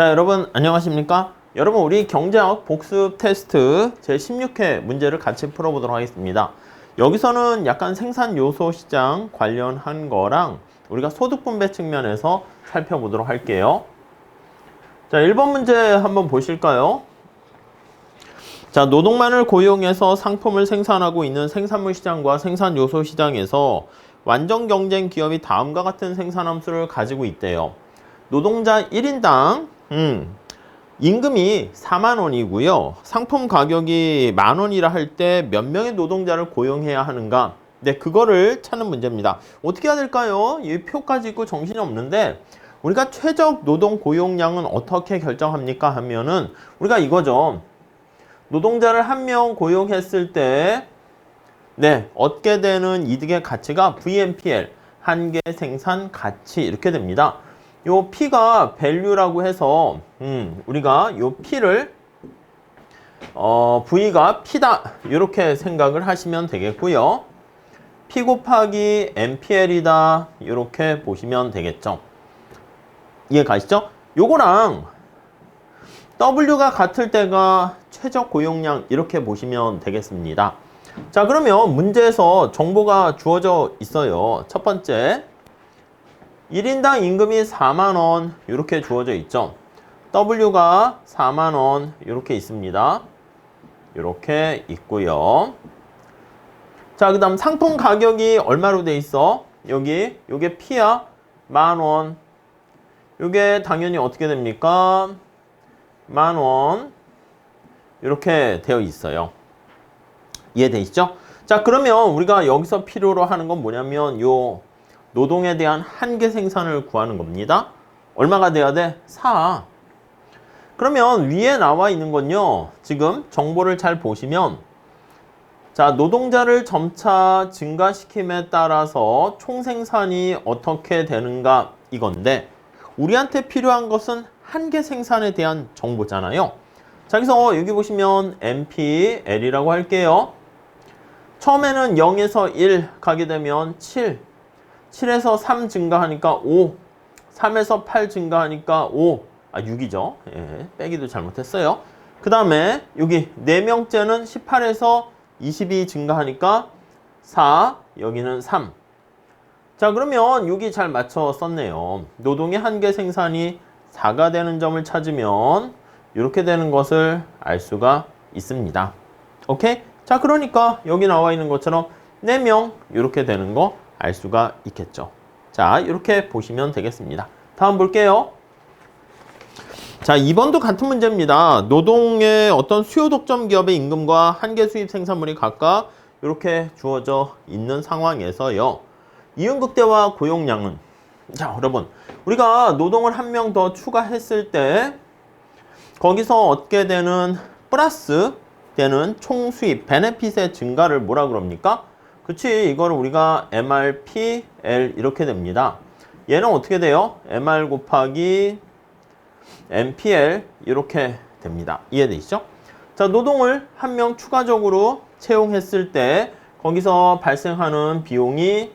자, 여러분 안녕하십니까? 여러분 우리 경제학 복습 테스트 제16회 문제를 같이 풀어보도록 하겠습니다. 여기서는 약간 생산 요소 시장 관련한 거랑 우리가 소득 분배 측면에서 살펴보도록 할게요. 자, 1번 문제 한번 보실까요? 자, 노동만을 고용해서 상품을 생산하고 있는 생산물 시장과 생산 요소 시장에서 완전 경쟁 기업이 다음과 같은 생산 함수를 가지고 있대요. 노동자 1인당 임금이 4만 원이고요. 상품 가격이 만 원이라 할 때 몇 명의 노동자를 고용해야 하는가? 네, 그거를 찾는 문제입니다. 어떻게 해야 될까요? 이 표까지 있고 정신이 없는데 우리가 최적 노동 고용량은 어떻게 결정합니까? 하면은 우리가 이거죠. 노동자를 한 명 고용했을 때 얻게 되는 이득의 가치가 VMPL, 한계 생산 가치 이렇게 됩니다. 요 P가 value라고 해서 우리가 요 P를 V가 P다 이렇게 생각을 하시면 되겠고요. P 곱하기 MPL이다 이렇게 보시면 되겠죠. 이해 가시죠? 요거랑 W가 같을 때가 최적 고용량 이렇게 보시면 되겠습니다. 자, 그러면 문제에서 정보가 주어져 있어요. 첫 번째 1인당 임금이 4만원 이렇게 주어져 있죠. W가 4만원 이렇게 있습니다. 이렇게 있고요. 자, 그 다음 상품 가격이 얼마로 돼 있어? 여기 요게 P야 만원. 요게 당연히 어떻게 됩니까? 만원 이렇게 되어 있어요. 이해되시죠? 자, 그러면 우리가 여기서 필요로 하는 건 뭐냐면 요 노동에 대한 한계 생산을 구하는 겁니다. 얼마가 돼야 돼? 4. 그러면 위에 나와 있는 건요. 지금 정보를 잘 보시면 자, 노동자를 점차 증가시킴에 따라서 총생산이 어떻게 되는가 이건데 우리한테 필요한 것은 한계 생산에 대한 정보잖아요. 자, 그래서 여기 보시면 MPL이라고 할게요. 처음에는 0에서 1 가게 되면 7. 7에서 3 증가하니까 5, 3에서 8 증가하니까 5, 6이죠. 예, 빼기도 잘못했어요. 그 다음에 여기 4명째는 18에서 22 증가하니까 4, 여기는 3. 자, 그러면 여기 잘 맞춰 썼네요. 노동의 한계 생산이 4가 되는 점을 찾으면 이렇게 되는 것을 알 수가 있습니다. 오케이? 자, 그러니까 여기 나와 있는 것처럼 4명 이렇게 되는 거 알 수가 있겠죠. 자, 이렇게 보시면 되겠습니다. 다음 볼게요. 자, 2번도 같은 문제입니다. 노동의 어떤 수요 독점 기업의 임금과 한계 수입 생산물이 각각 이렇게 주어져 있는 상황에서요. 이윤 극대화 고용량은 자, 여러분 우리가 노동을 한 명 더 추가했을 때 거기서 얻게 되는 플러스 되는 총 수입 베네핏의 증가를 뭐라 그럽니까? 그치, 이거를 우리가 MRPL 이렇게 됩니다. 얘는 어떻게 돼요? MR 곱하기 MPL 이렇게 됩니다. 이해되시죠? 자, 노동을 한 명 추가적으로 채용했을 때 거기서 발생하는 비용이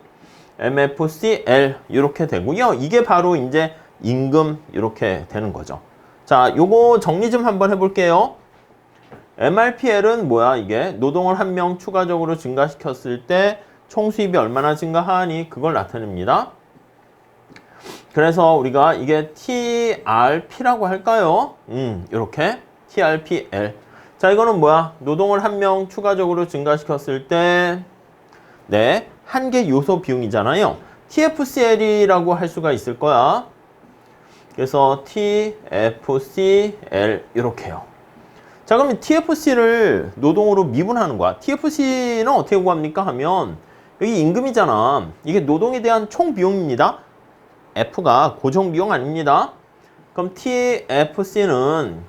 MFCL 이렇게 되고요. 이게 바로 이제 임금 이렇게 되는 거죠. 자, 요거 정리 좀 한번 해볼게요. MRPL은 뭐야? 이게 노동을 한 명 추가적으로 증가시켰을 때 총 수입이 얼마나 증가하니 그걸 나타냅니다. 그래서 우리가 이게 TRP라고 할까요? 이렇게 TRPL. 자, 이거는 뭐야? 노동을 한 명 추가적으로 증가시켰을 때 한계 요소 비용이잖아요. TFCL이라고 할 수가 있을 거야. 그래서 TFCL 이렇게요. 자, 그러면 TFC를 노동으로 미분하는 거야. TFC는 어떻게 구합니까? 하면 여기 임금이잖아. 이게 노동에 대한 총 비용입니다. F가 고정 비용 아닙니다. 그럼 TFC는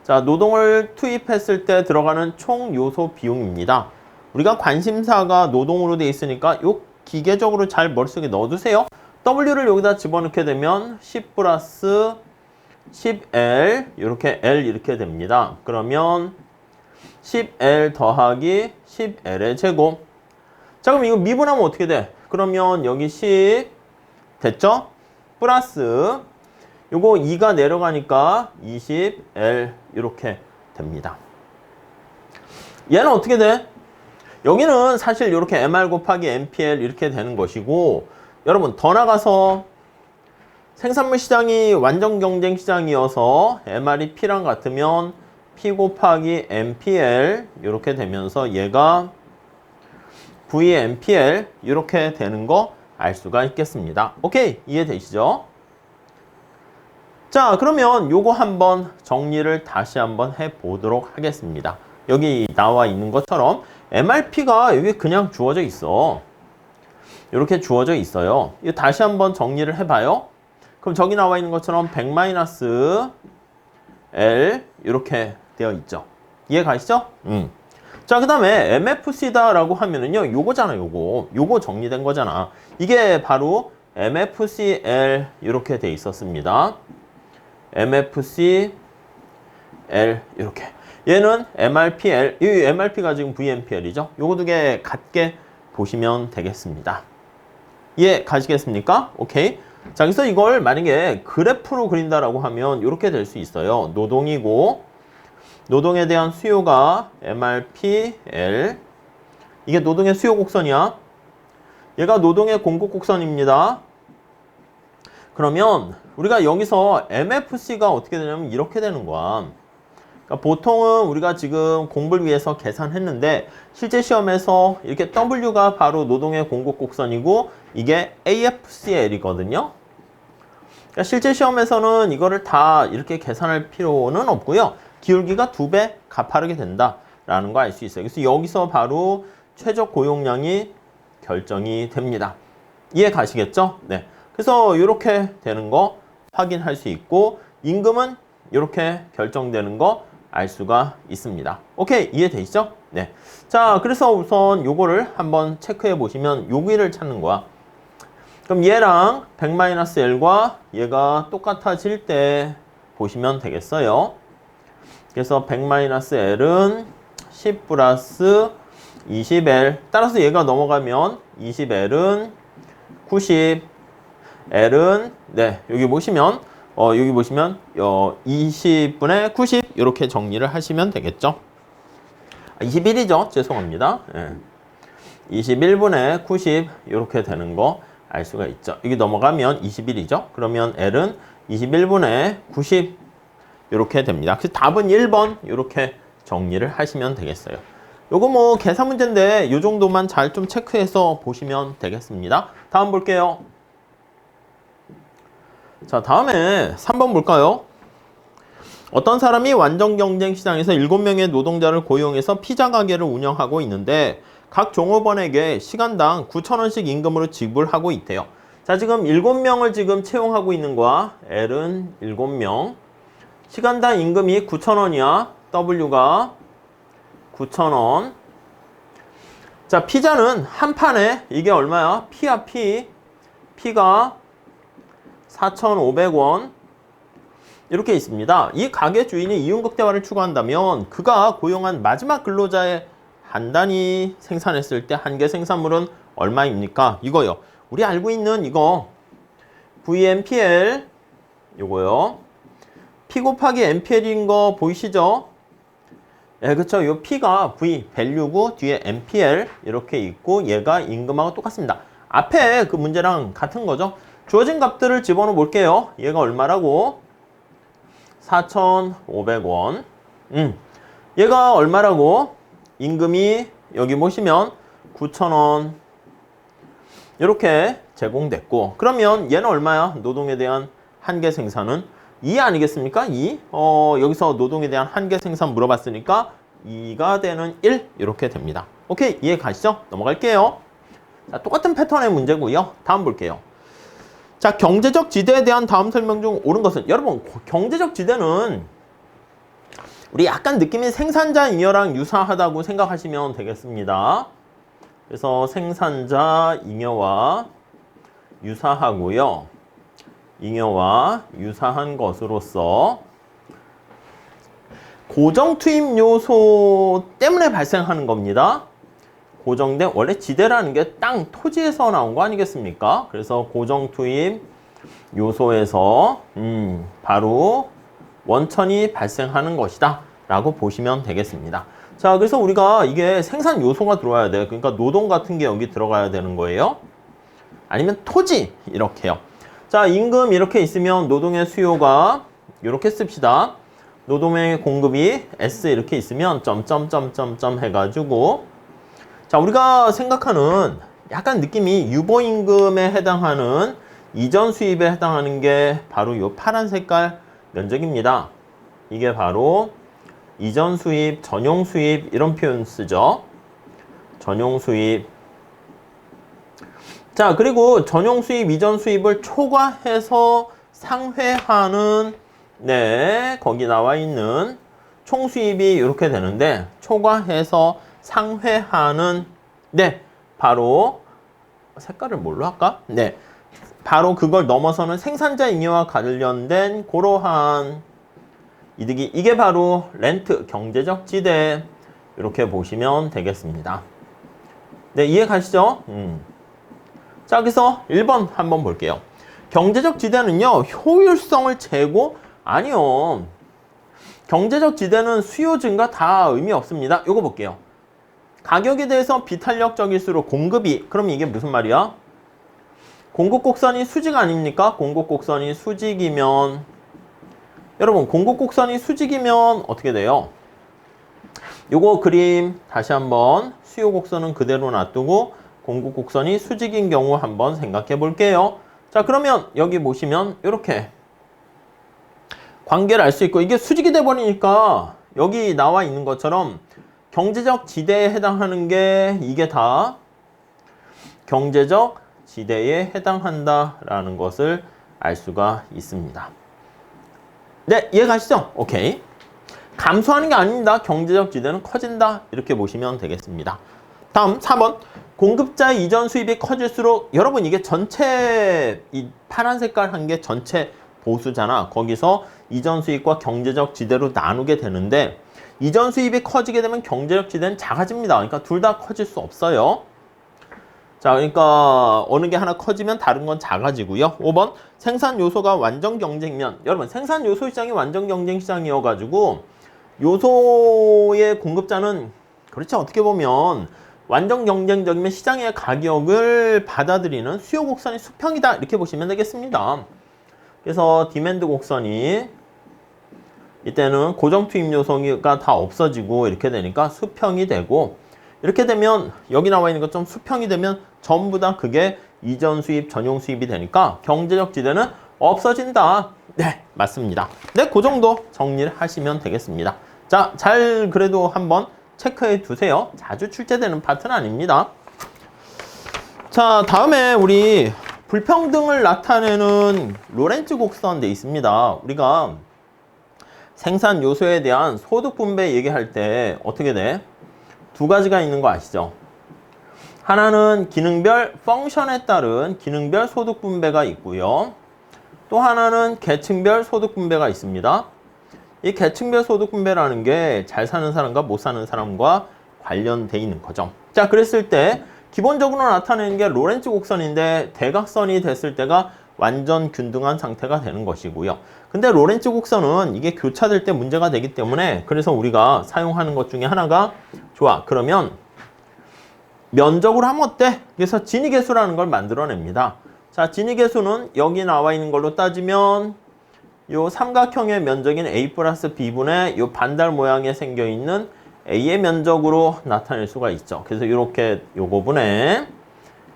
자, 노동을 투입했을 때 들어가는 총 요소 비용입니다. 우리가 관심사가 노동으로 돼 있으니까 요 기계적으로 잘 머릿속에 넣어두세요. W를 여기다 집어넣게 되면 10 플러스 10L 이렇게 L 이렇게 됩니다. 그러면 10L 더하기 10L의 제곱. 자, 그럼 이거 미분하면 어떻게 돼? 그러면 여기 10 됐죠? 플러스 요거 2가 내려가니까 20L 이렇게 됩니다. 얘는 어떻게 돼? 여기는 사실 이렇게 MR 곱하기 MPL 이렇게 되는 것이고, 여러분 더 나가서 생산물 시장이 완전 경쟁 시장이어서 MR이 P랑 같으면 P 곱하기 MPL 이렇게 되면서 얘가 VMPL 이렇게 되는 거 알 수가 있겠습니다. 오케이, 이해되시죠? 자, 그러면 요거 한번 정리를 다시 한번 해보도록 하겠습니다. 여기 나와 있는 것처럼 MRP가 여기 그냥 주어져 있어. 이렇게 주어져 있어요. 이거 다시 한번 정리를 해봐요. 그럼 저기 나와 있는 것처럼 100-L 이렇게 되어 있죠. 이해 가시죠? 자, 그 다음에 MFC다라고 하면은요, 요거잖아, 요거 정리된 거잖아. 이게 바로 MFCL 이렇게 돼 있었습니다. MFCL 이렇게. 얘는 MRPL, 이 MRP가 지금 VMPL이죠. 요거 두 개 같게 보시면 되겠습니다. 이해 가시겠습니까? 오케이. 자, 그래서 이걸 만약에 그래프로 그린다라고 하면 이렇게 될 수 있어요. 노동이고, 노동에 대한 수요가 MRPL. 이게 노동의 수요 곡선이야. 얘가 노동의 공급 곡선입니다. 그러면 우리가 여기서 MFC가 어떻게 되냐면 이렇게 되는 거야. 그러니까 보통은 우리가 지금 공부를 위해서 계산했는데 실제 시험에서 이렇게 W가 바로 노동의 공급 곡선이고 이게 AFCL이거든요. 그러니까 실제 시험에서는 이거를 다 이렇게 계산할 필요는 없고요. 기울기가 2배 가파르게 된다라는 거 알 수 있어요. 그래서 여기서 바로 최저 고용량이 결정이 됩니다. 이해 가시겠죠? 네. 그래서 이렇게 되는 거 확인할 수 있고 임금은 이렇게 결정되는 거 알 수가 있습니다. 오케이, 이해되시죠? 네. 자, 그래서 우선 요거를 한번 체크해 보시면 여기를 찾는 거야. 그럼 얘랑 100-L과 얘가 똑같아질 때 보시면 되겠어요. 그래서 100-L은 10 플러스 20L. 따라서 얘가 넘어가면 20L은 90. L은, 네, 여기 보시면, 20분의 90. 이렇게 정리를 하시면 되겠죠. 21이죠. 죄송합니다. 네. 21분의 90. 이렇게 되는 거 알 수가 있죠. 여기 넘어가면 21이죠. 그러면 L은 21분의 90. 이렇게 됩니다. 그래서 답은 1번 이렇게 정리를 하시면 되겠어요. 요거 뭐 계산 문제인데 요 정도만 잘 좀 체크해서 보시면 되겠습니다. 다음 볼게요. 자, 다음에 3번 볼까요? 어떤 사람이 완전 경쟁 시장에서 7명의 노동자를 고용해서 피자 가게를 운영하고 있는데 각 종업원에게 시간당 9,000원씩 임금으로 지불하고 있대요. 자, 지금 7명을 지금 채용하고 있는 거야. L은 7명. 시간당 임금이 9,000원이야. W가 9,000원. 자, 피자는 한 판에 이게 얼마야? P야, P. P가 4,500원. 이렇게 있습니다. 이 가게 주인이 이윤극대화를 추구한다면 그가 고용한 마지막 근로자의 한 단위 생산했을 때 한 개 생산물은 얼마입니까? 이거요. 우리 알고 있는 이거 VMPL 요거요. P 곱하기 MPL인 거 보이시죠? 예, 그쵸. 요 P가 V, 밸류고 뒤에 MPL 이렇게 있고 얘가 임금하고 똑같습니다. 앞에 그 문제랑 같은 거죠. 주어진 값들을 집어넣어 볼게요. 얘가 얼마라고? 4,500원. 얘가 얼마라고? 임금이 여기 보시면 9,000원. 이렇게 제공됐고 그러면 얘는 얼마야? 노동에 대한 한계 생산은 2 아니겠습니까? 2. 여기서 노동에 대한 한계 생산 물어봤으니까 2가 되는 1 이렇게 됩니다. 오케이, 이해 가시죠? 넘어갈게요. 자, 똑같은 패턴의 문제고요. 다음 볼게요. 자, 경제적 지대에 대한 다음 설명 중 옳은 것은 여러분 경제적 지대는 우리 약간 느낌이 생산자 잉여랑 유사하다고 생각하시면 되겠습니다. 그래서 생산자 잉여와 유사하고요. 잉여와 유사한 것으로서 고정 투입 요소 때문에 발생하는 겁니다. 고정된 원래 지대라는 게 땅, 토지에서 나온 거 아니겠습니까? 그래서 고정 투입 요소에서 바로 원천이 발생하는 것이다 라고 보시면 되겠습니다. 자, 그래서 우리가 이게 생산 요소가 들어와야 돼. 그러니까 노동 같은 게 여기 들어가야 되는 거예요. 아니면 토지 이렇게요. 자, 임금 이렇게 있으면 노동의 수요가 이렇게 씁시다. 노동의 공급이 S 이렇게 있으면 점점점점점 해가지고 자, 우리가 생각하는 약간 느낌이 유보임금에 해당하는 이전 수입에 해당하는 게 바로 이 파란 색깔 면적입니다. 이게 바로 이전 수입, 전용 수입 이런 표현 쓰죠. 전용 수입. 자, 그리고 전용 수입, 이전 수입을 초과해서 상회하는 네, 거기 나와 있는 총 수입이 이렇게 되는데 초과해서 상회하는 네, 바로 색깔을 뭘로 할까? 네, 바로 그걸 넘어서는 생산자 잉여와 관련된 그러한 이득이 이게 바로 렌트, 경제적 지대 이렇게 보시면 되겠습니다. 네, 이해 가시죠? 자, 그래서 1번 한번 볼게요. 경제적 지대는요, 효율성을 재고 아니요. 경제적 지대는 수요 증가 다 의미 없습니다. 요거 볼게요. 가격에 대해서 비탄력적일수록 공급이 그럼 이게 무슨 말이야? 공급 곡선이 수직 아닙니까? 공급 곡선이 수직이면 여러분 공급 곡선이 수직이면 어떻게 돼요? 요거 그림 다시 한번 수요 곡선은 그대로 놔두고 공급 곡선이 수직인 경우 한번 생각해 볼게요. 자, 그러면 여기 보시면 이렇게 관계를 알 수 있고 이게 수직이 돼 버리니까 여기 나와 있는 것처럼 경제적 지대에 해당하는 게 이게 다 경제적 지대에 해당한다라는 것을 알 수가 있습니다. 네, 이해 가시죠? 오케이. 감소하는 게 아닙니다. 경제적 지대는 커진다. 이렇게 보시면 되겠습니다. 다음 4번. 공급자의 이전 수입이 커질수록 여러분 이게 전체 이 파란 색깔 한 게 전체 보수잖아. 거기서 이전 수입과 경제적 지대로 나누게 되는데 이전 수입이 커지게 되면 경제적 지대는 작아집니다. 그러니까 둘 다 커질 수 없어요. 자, 그러니까 어느 게 하나 커지면 다른 건 작아지고요. 5번 생산 요소가 완전 경쟁면. 여러분 생산 요소 시장이 완전 경쟁 시장이어가지고 요소의 공급자는 그렇죠. 어떻게 보면 완전 경쟁적이면 시장의 가격을 받아들이는 수요 곡선이 수평이다. 이렇게 보시면 되겠습니다. 그래서 디맨드 곡선이 이때는 고정 투입 요소가 다 없어지고 이렇게 되니까 수평이 되고 이렇게 되면 여기 나와 있는 것처럼 수평이 되면 전부 다 그게 이전 수입, 전용 수입이 되니까 경제적 지대는 없어진다. 네, 맞습니다. 네, 그 정도 정리를 하시면 되겠습니다. 자, 잘 그래도 한번 체크해 두세요. 자주 출제되는 파트는 아닙니다. 자, 다음에 우리 불평등을 나타내는 로렌츠 곡선 돼 있습니다. 우리가 생산 요소에 대한 소득 분배 얘기할 때 어떻게 돼? 두 가지가 있는 거 아시죠? 하나는 기능별 펑션에 따른 기능별 소득 분배가 있고요. 또 하나는 계층별 소득 분배가 있습니다. 이 계층별 소득 분배라는 게 잘 사는 사람과 못 사는 사람과 관련돼 있는 거죠. 자, 그랬을 때 기본적으로 나타내는 게 로렌츠 곡선인데 대각선이 됐을 때가 완전 균등한 상태가 되는 것이고요. 근데 로렌츠 곡선은 이게 교차될 때 문제가 되기 때문에 그래서 우리가 사용하는 것 중에 하나가 좋아. 그러면 면적으로 하면 어때? 그래서 진위계수라는 걸 만들어냅니다. 자, 진위계수는 여기 나와 있는 걸로 따지면 요 삼각형의 면적인 A 플러스 B분의 요 반달 모양에 생겨있는 A의 면적으로 나타낼 수가 있죠. 그래서 이렇게 요거 분의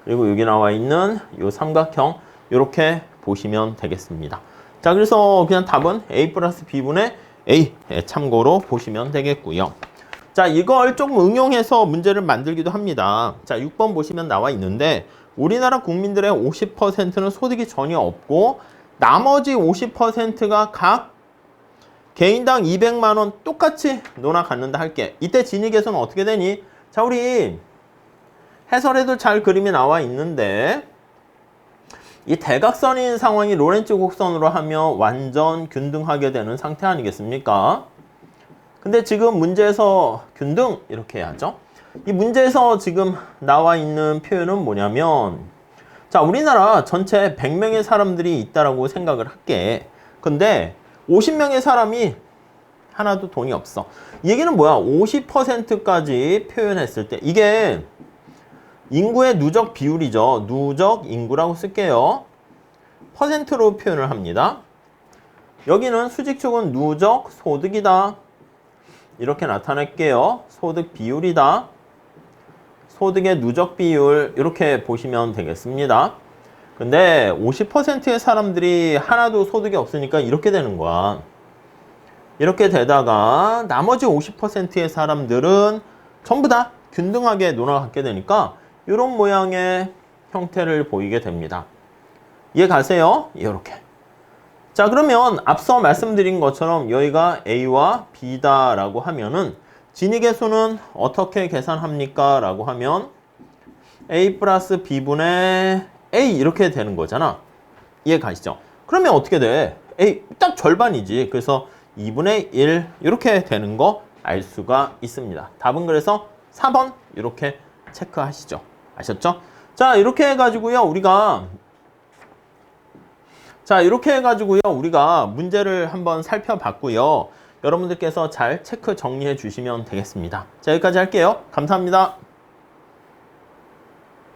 그리고 여기 나와 있는 요 삼각형 이렇게 보시면 되겠습니다. 자, 그래서 그냥 답은 A 플러스 B분의 A 참고로 보시면 되겠고요. 자, 이걸 조금 응용해서 문제를 만들기도 합니다. 자, 6번 보시면 나와 있는데 우리나라 국민들의 50%는 소득이 전혀 없고 나머지 50%가 각 개인당 200만 원 똑같이 논아 갖는다 할게. 이때 진위계수는 어떻게 되니? 자, 우리 해설에도 잘 그림이 나와 있는데 이 대각선인 상황이 로렌츠 곡선으로 하면 완전 균등하게 되는 상태 아니겠습니까? 근데 지금 문제에서 균등 이렇게 해야죠. 이 문제에서 지금 나와 있는 표현은 뭐냐면 자, 우리나라 전체 100명의 사람들이 있다라고 생각을 할게. 근데 50명의 사람이 하나도 돈이 없어. 이 얘기는 뭐야? 50%까지 표현했을 때 이게 인구의 누적 비율이죠. 누적 인구라고 쓸게요. 퍼센트로 표현을 합니다. 여기는 수직축은 누적 소득이다. 이렇게 나타낼게요. 소득 비율이다. 소득의 누적 비율 이렇게 보시면 되겠습니다. 근데 50%의 사람들이 하나도 소득이 없으니까 이렇게 되는 거야. 이렇게 되다가 나머지 50%의 사람들은 전부 다 균등하게 논화가 갖게 되니까 이런 모양의 형태를 보이게 됩니다. 이해 가세요? 이렇게. 자, 그러면 앞서 말씀드린 것처럼 여기가 A와 B다 라고 하면은 진위계수는 어떻게 계산합니까? 라고 하면 A 플러스 B분의 A 이렇게 되는 거잖아. 이해 가시죠? 그러면 어떻게 돼? A 딱 절반이지. 그래서 2분의 1 이렇게 되는 거 알 수가 있습니다. 답은 그래서 4번 이렇게 체크하시죠. 아셨죠? 자, 이렇게 해가지고요. 우리가 문제를 한번 살펴봤고요. 여러분들께서 잘 체크 정리해 주시면 되겠습니다. 자, 여기까지 할게요. 감사합니다.